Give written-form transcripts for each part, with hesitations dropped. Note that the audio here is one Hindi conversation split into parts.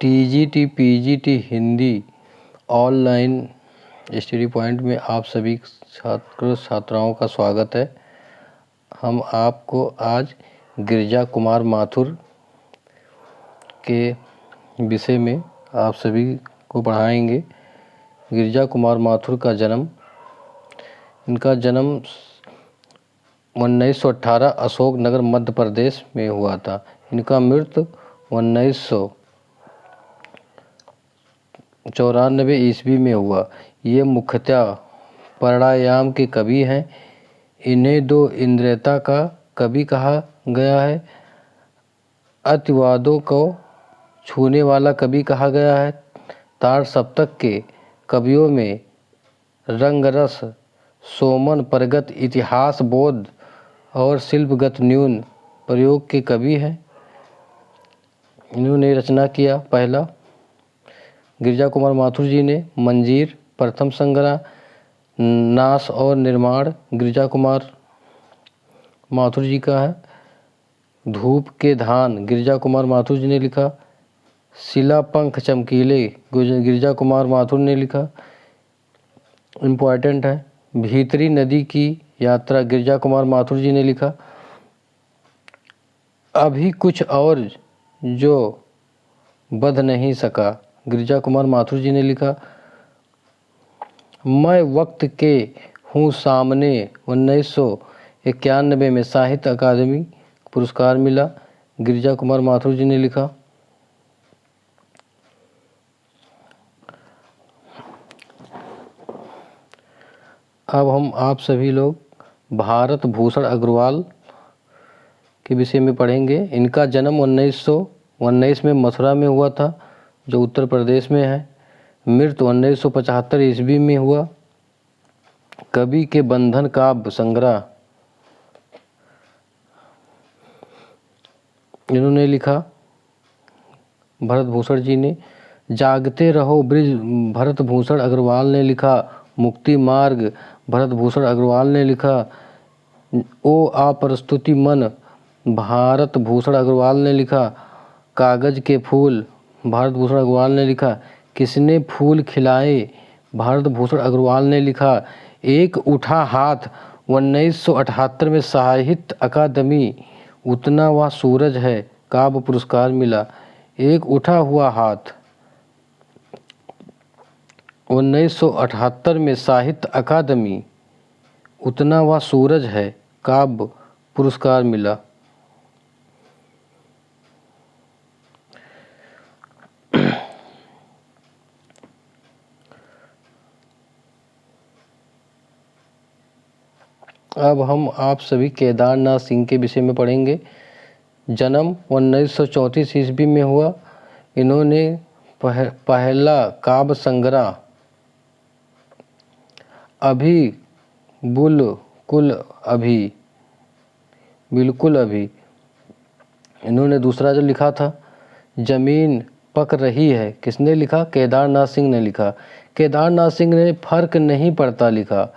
TGT PGT Hindi online study point में आप सभी छात्र छात्राओं का स्वागत है। हम आपको आज गिरिजा कुमार माथुर के विषय में आप सभी को पढ़ाएंगे। गिरिजा कुमार माथुर का जन्म, इनका जन्म 1918 अशोक नगर मध्य प्रदेश में हुआ था। इनका मृत्यु 1994 ईस्वी में हुआ। ये मुख्यतः प्राणायाम के कवि हैं। इन्हें दो इंद्रियता का कवि कहा गया है। अतिवादों को छूने वाला कवि कहा गया है। तार सप्तक के कवियों में रंगरस, सोमन परगत, इतिहास बोध और शिल्पगत न्यून प्रयोग के कवि हैं। इन्होंने रचना किया। पहला, गिरिजा कुमार माथुर जी ने मंजीर, प्रथम संग्रह, नाश और निर्माण गिरिजा कुमार माथुर जी का है। धूप के धान गिरिजा कुमार माथुर जी ने लिखा। शिला पंख चमकीले गिरिजा कुमार माथुर ने लिखा। इम्पॉर्टेंट है। भीतरी नदी की यात्रा गिरिजा कुमार माथुर जी ने लिखा। अभी कुछ और जो बध नहीं सका गिरिजा कुमार माथुर जी ने लिखा। मैं वक्त के हूँ सामने 1991 में साहित्य अकादमी पुरस्कार मिला, गिरिजा कुमार माथुर जी ने लिखा। अब हम आप सभी लोग भारत भूषण अग्रवाल के विषय में पढ़ेंगे। इनका जन्म 1919 में मथुरा में हुआ था, जो उत्तर प्रदेश में है। मृत्यु 1975 ईस्वी में हुआ। कवि के बंधन काव्य संग्रह इन्होंने लिखा, भरत भूषण जी ने। जागते रहो ब्रिज भरत भूषण अग्रवाल ने लिखा। मुक्ति मार्ग भरत भूषण अग्रवाल ने लिखा। ओ अप्रस्तुति मन भारत भूषण अग्रवाल ने लिखा। कागज के फूल भारत भूषण अग्रवाल ने लिखा। किसने फूल खिलाए भारत भूषण अग्रवाल ने लिखा। एक उठा हाथ 1978 में साहित्य अकादमी उतना वह सूरज है काव्य पुरस्कार मिला। एक उठा हुआ हाथ 1978 में साहित्य अकादमी उतना वह सूरज है काव्य पुरस्कार मिला। अब हम आप सभी केदारनाथ सिंह के विषय में पढ़ेंगे। जन्म 1934 ईस्वी में हुआ। इन्होंने पहला काव्य संग्रह अभी बिल्कुल अभी इन्होंने दूसरा जो लिखा था जमीन पक रही है, किसने लिखा? केदारनाथ सिंह ने लिखा। केदारनाथ सिंह ने फर्क नहीं पड़ता लिखा।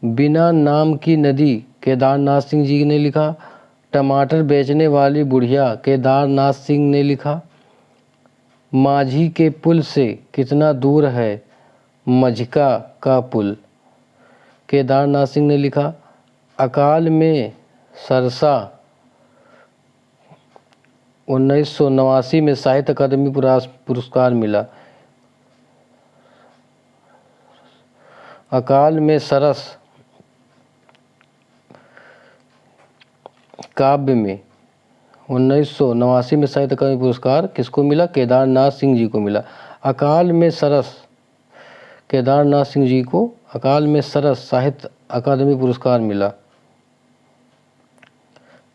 बिना नाम की नदी केदारनाथ सिंह जी ने लिखा। टमाटर बेचने वाली बुढ़िया केदारनाथ सिंह ने लिखा। माझी के पुल से कितना दूर है मझका का पुल, केदारनाथ सिंह ने लिखा। अकाल में सरसा 1989 में साहित्य अकादमी पुरस्कार मिला। अकाल में सरस काव्य में 1989 में साहित्य अकादमी पुरस्कार किसको मिला? केदारनाथ सिंह जी को मिला। अकाल में सरस केदारनाथ सिंह जी को अकाल में सरस साहित्य अकादमी पुरस्कार मिला।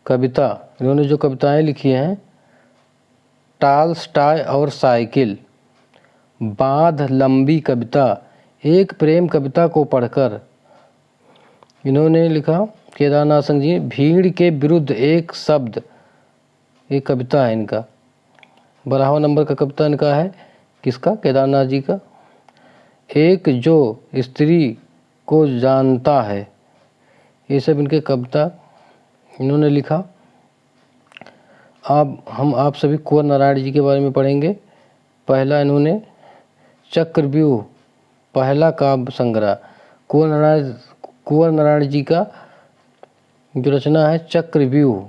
कविता, इन्होंने जो कविताएं लिखी हैं, टॉलस्टॉय और साइकिल, बांध लंबी कविता, एक प्रेम कविता को पढ़कर इन्होंने लिखा केदारनाथ सिंह जी। भीड़ के विरुद्ध एक शब्द, एक कविता है इनका। 12वां नंबर का कविता इनका है, किसका? केदारनाथ जी का। एक जो स्त्री को जानता है, ये सब इनके कविता इन्होंने लिखा। अब हम आप सभी कुंवर नारायण जी के बारे में पढ़ेंगे। पहला इन्होंने चक्रव्यूह पहला काव्य संग्रह, कुंवर नारायण जी का जो रचना है चक्रव्यूह,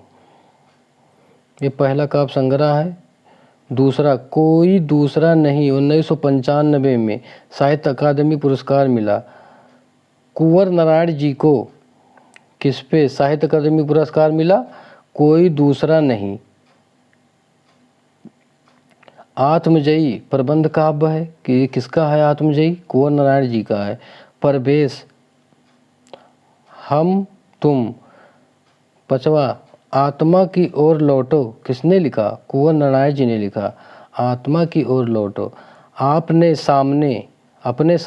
ये पहला काव्य संग्रह है। दूसरा कोई दूसरा नहीं 1995 में साहित्य अकादमी पुरस्कार मिला। कुंवर नारायण जी को किस पे साहित्य अकादमी पुरस्कार मिला? कोई दूसरा नहीं। आत्मजयी प्रबंध काव्य है कि किसका है? आत्मजयी कुंवर नारायण जी का है। परवेश हम तुम। पांचवा आत्मा की ओर लौटो किसने लिखा? कुंवर नारायण जी ने लिखा। आत्मा की ओर लौटो। आपने सामने अपने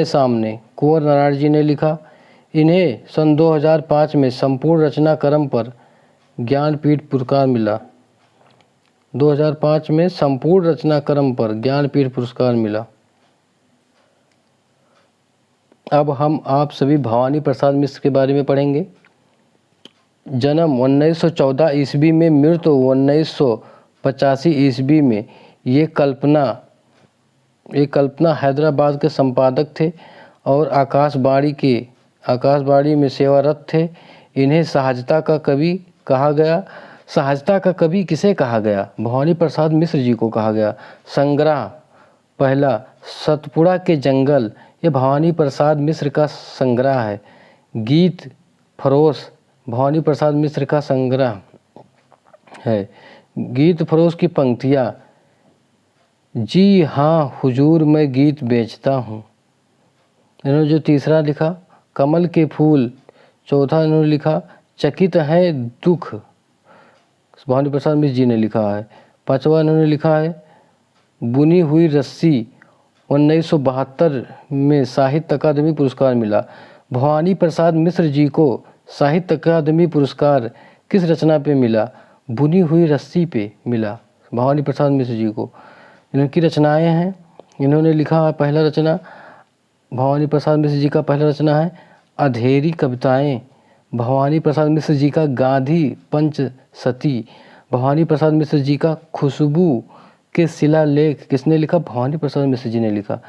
सामने कुंवर नारायण जी ने लिखा। इन्हें सन 2005 में संपूर्ण रचना क्रम पर ज्ञानपीठ पुरस्कार मिला। 2005 में संपूर्ण रचना क्रम पर ज्ञानपीठ पुरस्कार मिला। अब हम आप सभी भवानी प्रसाद मिश्र के बारे में पढ़ेंगे। जन्म 1914 ईस्वी में, मृत्यु 1985 ईस्वी में। ये कल्पना हैदराबाद के संपादक थे और आकाशवाणी में सेवारत थे। इन्हें सहजता का कवि कहा गया। सहजता का कवि किसे कहा गया? भवानी प्रसाद मिश्र जी को कहा गया। संग्रह पहला सतपुड़ा के जंगल, ये भवानी प्रसाद मिश्र का संग्रह है। गीत फरोश भवानी प्रसाद मिश्र का संग्रह है। गीत फरोश की पंक्तियाँ, जी हाँ हुजूर मैं गीत बेचता हूँ। इन्होंने जो तीसरा लिखा कमल के फूल। चौथा इन्होंने लिखा चकित है दुख, भवानी प्रसाद मिश्र जी ने लिखा है। पांचवा इन्होंने लिखा है बुनी हुई रस्सी। 1972 में साहित्य अकादमी पुरस्कार मिला। भवानी प्रसाद मिश्र जी को साहित्य अकादमी पुरस्कार किस रचना पे मिला? बुनी हुई रस्सी पे मिला भवानी प्रसाद मिश्र जी को। इनकी रचनाएं हैं, इन्होंने लिखा पहला रचना भवानी प्रसाद मिश्र जी का पहला रचना है अधेरी कविताएं। भवानी प्रसाद मिश्र जी का गांधी पंचसती। भवानी प्रसाद मिश्र जी का खुशबू के शिलालेख किसने लिखा? भवानी प्रसाद मिश्र जी ने लिखा।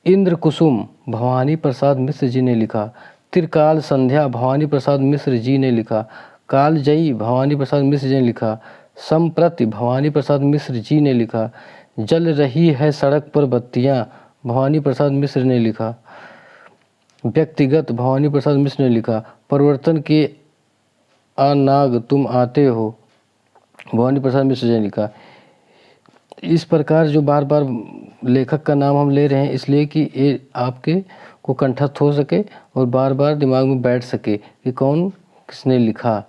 इंद्र कुसुम भवानी प्रसाद मिश्र जी ने लिखा। त्रिकाल संध्या भवानी प्रसाद मिश्र जी ने लिखा। कालजयी भवानी प्रसाद मिश्र जी ने लिखा। संप्रति भवानी प्रसाद मिश्र जी ने लिखा। जल रही है सड़क पर बत्तियां भवानी प्रसाद मिश्र ने लिखा। व्यक्तिगत भवानी प्रसाद मिश्र ने लिखा। परिवर्तन के अनाग तुम आते हो भवानी प्रसाद मिश्र जी ने लिखा। इस प्रकार जो बार बार लेखक का नाम हम ले रहे हैं इसलिए कि ये आपके को कंठस्थ हो सके और बार बार दिमाग में बैठ सके कि कौन किसने लिखा।